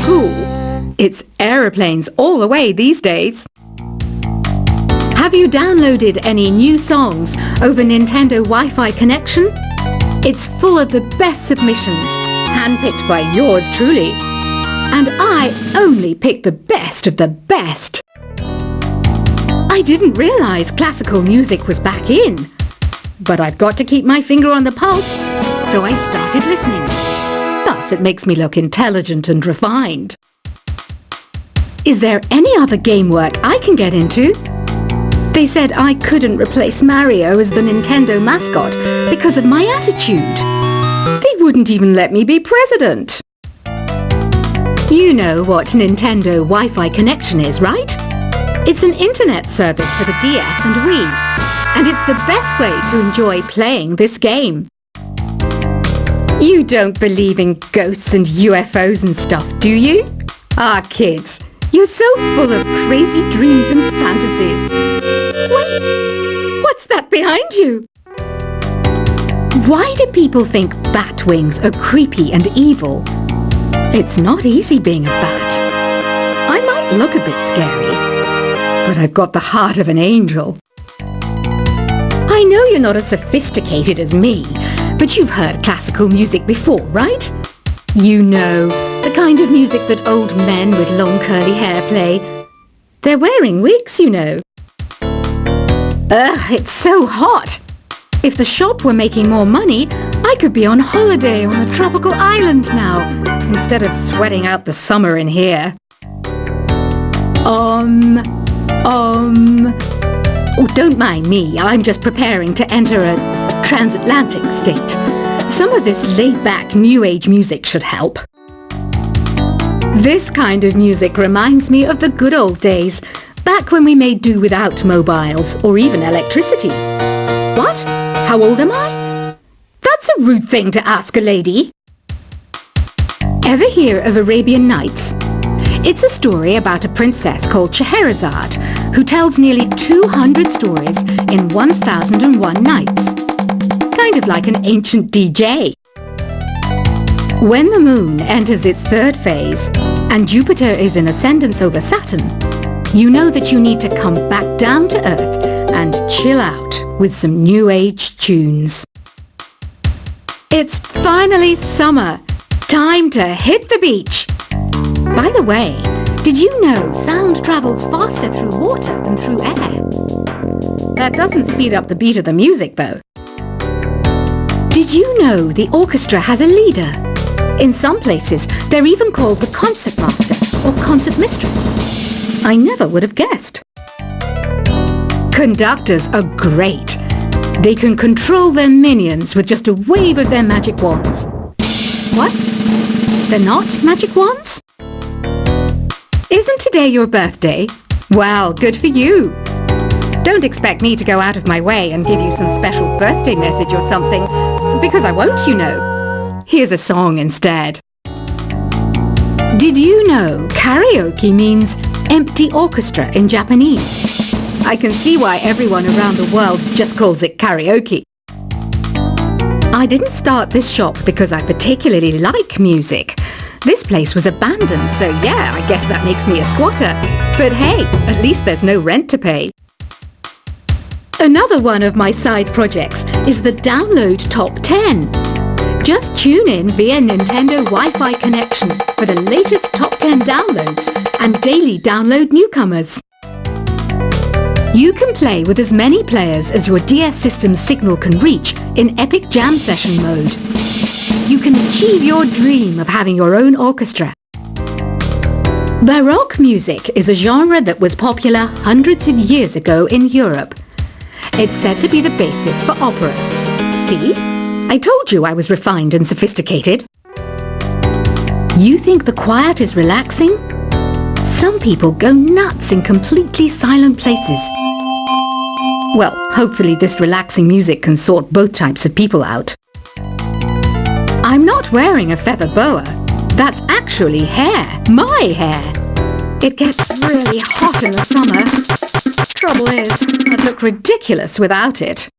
cool. It's aeroplanes all the way these days. Have you downloaded any new songs over Nintendo Wi-Fi connection? It's full of the best submissions, handpicked by yours truly. And I only pick the best of the best. I didn't realize classical music was back in. But I've got to keep my finger on the pulse, so I started listening. Thus, it makes me look intelligent and refined. Is there any other game work I can get into? They said I couldn't replace Mario as the Nintendo mascot because of my attitude. They wouldn't even let me be president. You know what Nintendo Wi-Fi connection is, right? It's an internet service for the DS and Wii, and it's the best way to enjoy playing this game. You don't believe in ghosts and UFOs and stuff, do you? Ah, kids, you're so full of crazy dreams and fantasies. Wait, what's that behind you? Why do people think bat wings are creepy and evil? It's not easy being a bat. I might look a bit scary, but I've got the heart of an angel. I know you're not as sophisticated as me, but you've heard classical music before, right? You know, the kind of music that old men with long curly hair play. They're wearing wigs, you know. Ugh, it's so hot. If the shop were making more money, I could be on holiday on a tropical island now, instead of sweating out the summer in here. Oh, don't mind me. I'm just preparing to enter a transatlantic state. Some of this laid-back New Age music should help. This kind of music reminds me of the good old days, back when we made do without mobiles or even electricity. What? How old am I? That's a rude thing to ask a lady. Ever hear of Arabian Nights? It's a story about a princess called Scheherazade, who tells nearly 200 stories in 1001 nights. Kind of like an ancient DJ. When the moon enters its third phase, and Jupiter is in ascendance over Saturn, you know that you need to come back down to Earth and chill out with some New Age tunes. It's finally summer! Time to hit the beach! By the way, did you know sound travels faster through water than through air? That doesn't speed up the beat of the music, though. Did you know the orchestra has a leader? In some places, they're even called the concert master or concert mistress. I never would have guessed. Conductors are great. They can control their minions with just a wave of their magic wands. What? They're not magic wands? Isn't today your birthday? Well, good for you. Don't expect me to go out of my way and give you some special birthday message or something, because I won't, you know. Here's a song instead. Did you know karaoke means empty orchestra in Japanese? I can see why everyone around the world just calls it karaoke. I didn't start this shop because I particularly like music. This place was abandoned, so yeah, I guess that makes me a squatter. But hey, at least there's no rent to pay. Another one of my side projects is the Download Top 10. Just tune in via Nintendo Wi-Fi connection for the latest top 10 downloads and daily download newcomers. You can play with as many players as your DS system's signal can reach in Epic Jam Session mode. You can achieve your dream of having your own orchestra. Baroque music is a genre that was popular hundreds of years ago in Europe. It's said to be the basis for opera. See? I told you I was refined and sophisticated. You think the quiet is relaxing? Some people go nuts in completely silent places. Well, hopefully this relaxing music can sort both types of people out. I'm not wearing a feather boa. That's actually hair. My hair. It gets really hot in the summer. Trouble is, I'd look ridiculous without it.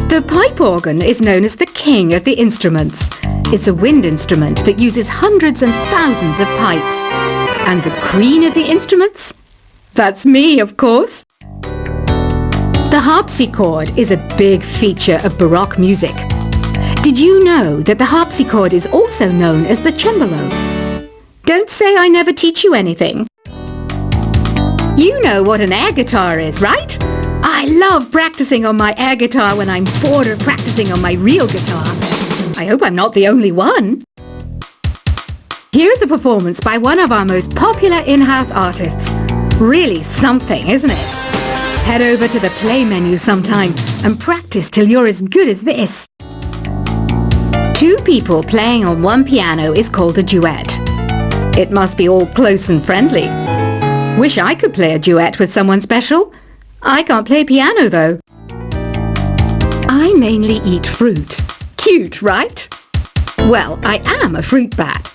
The pipe organ is known as the king of the instruments. is a wind instrument that uses hundreds and thousands of pipes. And the queen of the instruments? That's me, of course. The harpsichord is a big feature of Baroque music. Did you know that the harpsichord is also known as the cembalo? Don't say I never teach you anything. You know what an air guitar is, right? I love practicing on my air guitar when I'm bored of practicing on my real guitar. I hope I'm not the only one. Here's a performance by one of our most popular in-house artists. Really something, isn't it? Head over to the play menu sometime and practice till you're as good as this. Two people playing on one piano is called a duet. It must be all close and friendly. Wish I could play a duet with someone special. I can't play piano though. I mainly eat fruit. Cute, right? Well, I am a fruit bat.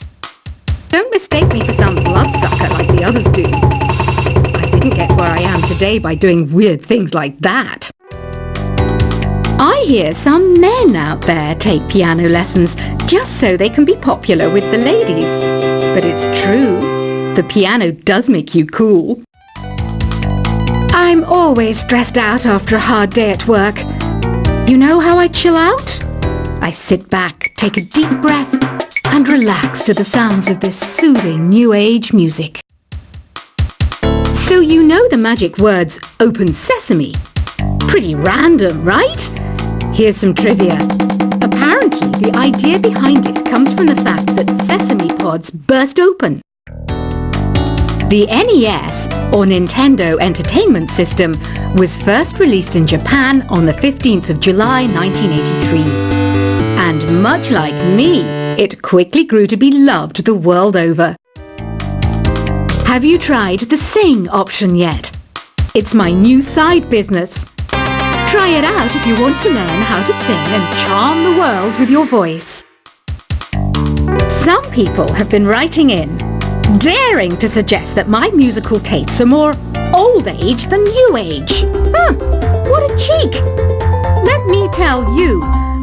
Don't mistake me for some bloodsucker like the others do. I didn't get where I am today by doing weird things like that. I hear some men out there take piano lessons just so they can be popular with the ladies. But it's true, the piano does make you cool. I'm always stressed out after a hard day at work. You know how I chill out? I sit back, take a deep breath, and relax to the sounds of this soothing new age music. So you know the magic words "open sesame"? Pretty random, right? Here's some trivia. Apparently, the idea behind it comes from the fact that sesame pods burst open. The NES, or Nintendo Entertainment System, was first released in Japan on the 15th of July 1983. And much like me, it quickly grew to be loved the world over. Have you tried the Sing option yet? It's my new side business. Try it out if you want to learn how to sing and charm the world with your voice. Some people have been writing in, daring to suggest that my musical tastes are more old age than new age. What a cheek! Let me tell you,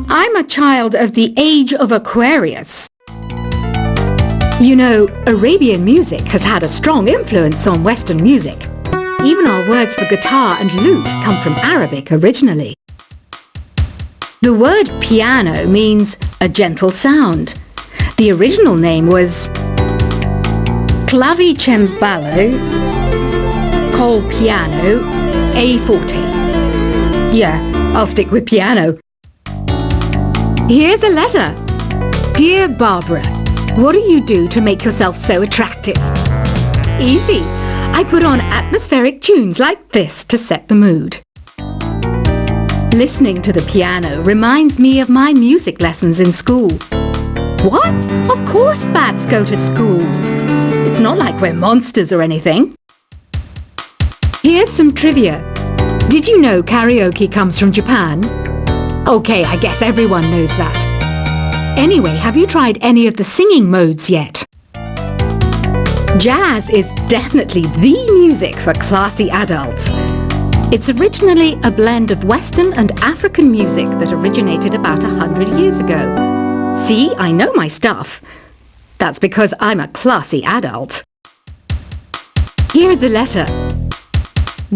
I'm a child of the age of Aquarius. You know, Arabian music has had a strong influence on Western music. Even our words for guitar and lute come from Arabic originally. The word piano means a gentle sound. The original name was clavicembalo col piano a forte. Yeah, I'll stick with piano. Here's a letter. Dear Barbara, what do you do to make yourself so attractive? Easy. I put on atmospheric tunes like this to set the mood. Listening to the piano reminds me of my music lessons in school. What? Of course bats go to school. It's not like we're monsters or anything. Here's some trivia. Did you know karaoke comes from Japan? Okay, I guess everyone knows that. Anyway, have you tried any of the singing modes yet? Jazz is definitely the music for classy adults. It's originally a blend of Western and African music that originated about 100 years ago. See, I know my stuff. That's because I'm a classy adult. Here's a letter.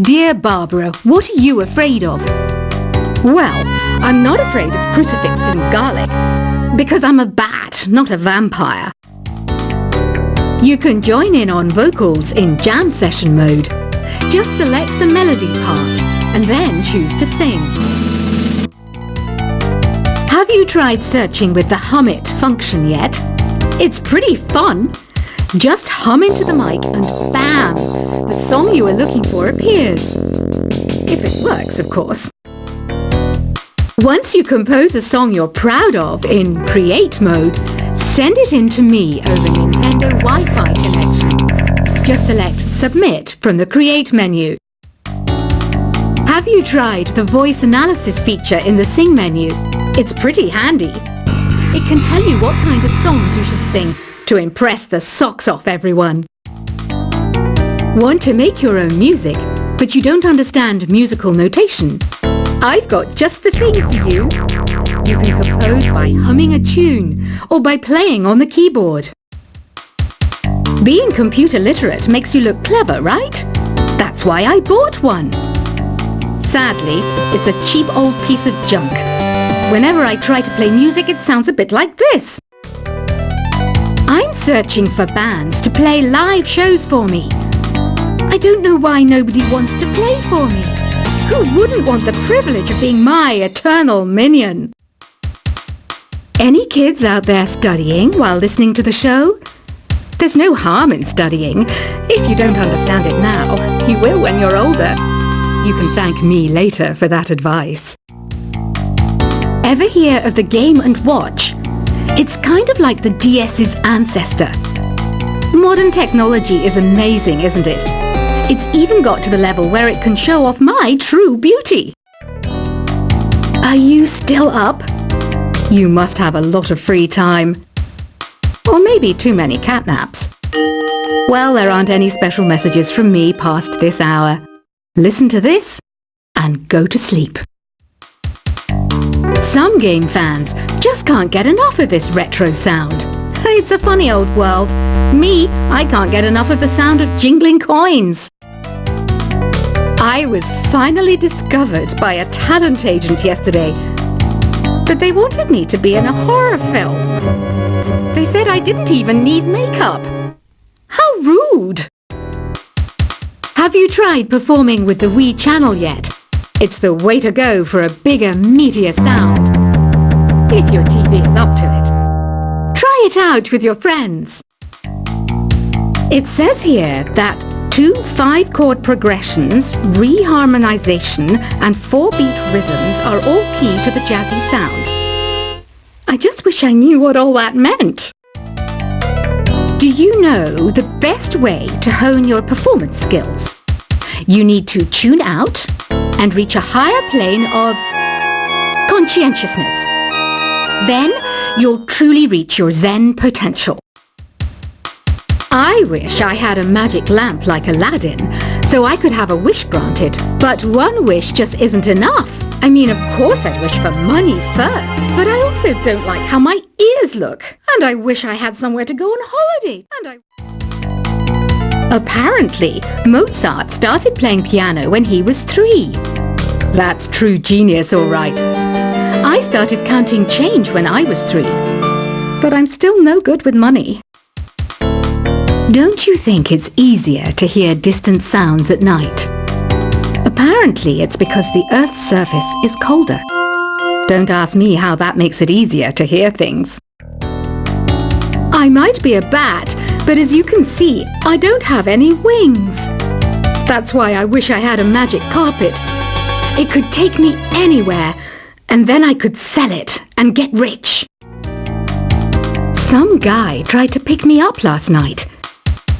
Dear Barbara, what are you afraid of? Well, I'm not afraid of crucifix and garlic, because I'm a bat, not a vampire. You can join in on vocals in jam session mode. Just select the melody part and then choose to sing. Have you tried searching with the Hum It function yet? It's pretty fun. Just hum into the mic and bam! The song you are looking for appears. If it works, of course. Once you compose a song you're proud of in Create mode, send it in to me over Nintendo Wi-Fi connection. Just select Submit from the Create menu. Have you tried the voice analysis feature in the Sing menu? It's pretty handy. It can tell you what kind of songs you should sing to impress the socks off everyone. Want to make your own music, but you don't understand musical notation? I've got just the thing for you. You can compose by humming a tune or by playing on the keyboard. Being computer literate makes you look clever, right? That's why I bought one. Sadly, it's a cheap old piece of junk. Whenever I try to play music, it sounds a bit like this. I'm searching for bands to play live shows for me. I don't know why nobody wants to play for me. Who wouldn't want the privilege of being my eternal minion? Any kids out there studying while listening to the show? There's no harm in studying. If you don't understand it now, you will when you're older. You can thank me later for that advice. Ever hear of the Game & Watch? It's kind of like the DS's ancestor. Modern technology is amazing, isn't it? It's even got to the level where it can show off my true beauty. Are you still up? You must have a lot of free time. Or maybe too many catnaps. Well, there aren't any special messages from me past this hour. Listen to this and go to sleep. Some game fans just can't get enough of this retro sound. It's a funny old world. Me, I can't get enough of the sound of jingling coins. I was finally discovered by a talent agent yesterday, but they wanted me to be in a horror film. They said I didn't even need makeup. How rude! Have you tried performing with the Wii channel yet? It's the way to go for a bigger, meatier sound. If your TV is up to it. Try it out with your friends. It says here that 2 5-chord progressions, reharmonization, and 4-beat rhythms are all key to the jazzy sound. I just wish I knew what all that meant. Do you know the best way to hone your performance skills? You need to tune out and reach a higher plane of conscientiousness. Then you'll truly reach your Zen potential. I wish I had a magic lamp like Aladdin, so I could have a wish granted. But one wish just isn't enough. I mean, of course I'd wish for money first, but I also don't like how my ears look. And I wish I had somewhere to go on holiday. Apparently, Mozart started playing piano when he was 3. That's true genius, all right. I started counting change when I was 3, but I'm still no good with money. Don't you think it's easier to hear distant sounds at night? Apparently, it's because the Earth's surface is colder. Don't ask me how that makes it easier to hear things. I might be a bat, but as you can see, I don't have any wings. That's why I wish I had a magic carpet. It could take me anywhere, and then I could sell it and get rich. Some guy tried to pick me up last night.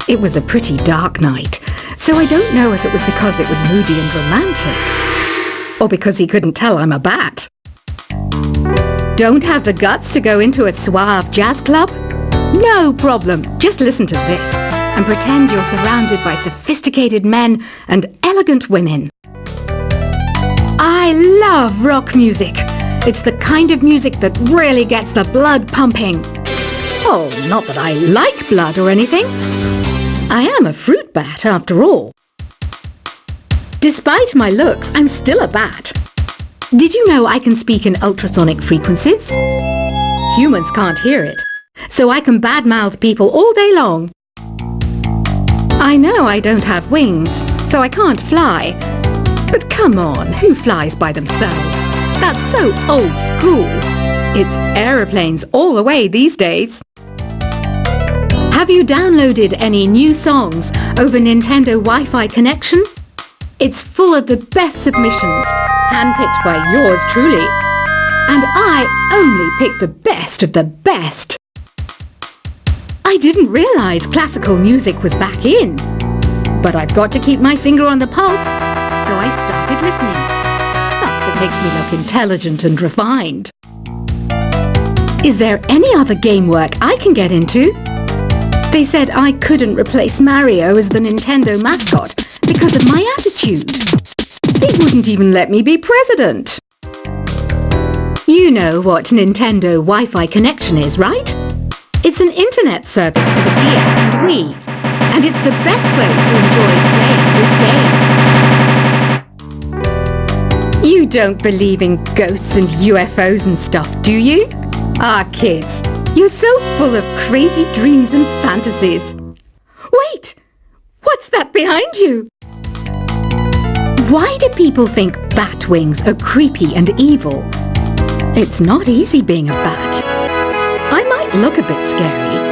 It was a pretty dark night, so I don't know if it was because it was moody and romantic, or because he couldn't tell I'm a bat. Don't have the guts to go into a suave jazz club? No problem, just listen to this and pretend you're surrounded by sophisticated men and elegant women. I love rock music. It's the kind of music that really gets the blood pumping. Oh, not that I like blood or anything. I am a fruit bat, after all. Despite my looks, I'm still a bat. Did you know I can speak in ultrasonic frequencies? Humans can't hear it, so I can badmouth people all day long. I know I don't have wings, so I can't fly. But come on, who flies by themselves? That's so old school. It's aeroplanes all the way these days. Have you downloaded any new songs over Nintendo Wi-Fi connection? It's full of the best submissions, handpicked by yours truly. And I only pick the best of the best. I didn't realize classical music was back in. But I've got to keep my finger on the pulse, so I started listening. That's what makes me look intelligent and refined. Is there any other game work I can get into? They said I couldn't replace Mario as the Nintendo mascot because of my attitude. They wouldn't even let me be president. You know what Nintendo Wi-Fi connection is, right? It's an internet service for the DS and Wii, and it's the best way to enjoy playing this game. You don't believe in ghosts and UFOs and stuff, do you? Ah, kids, you're so full of crazy dreams and fantasies. Wait! What's that behind you? Why do people think bat wings are creepy and evil? It's not easy being a bat. I might look a bit scary,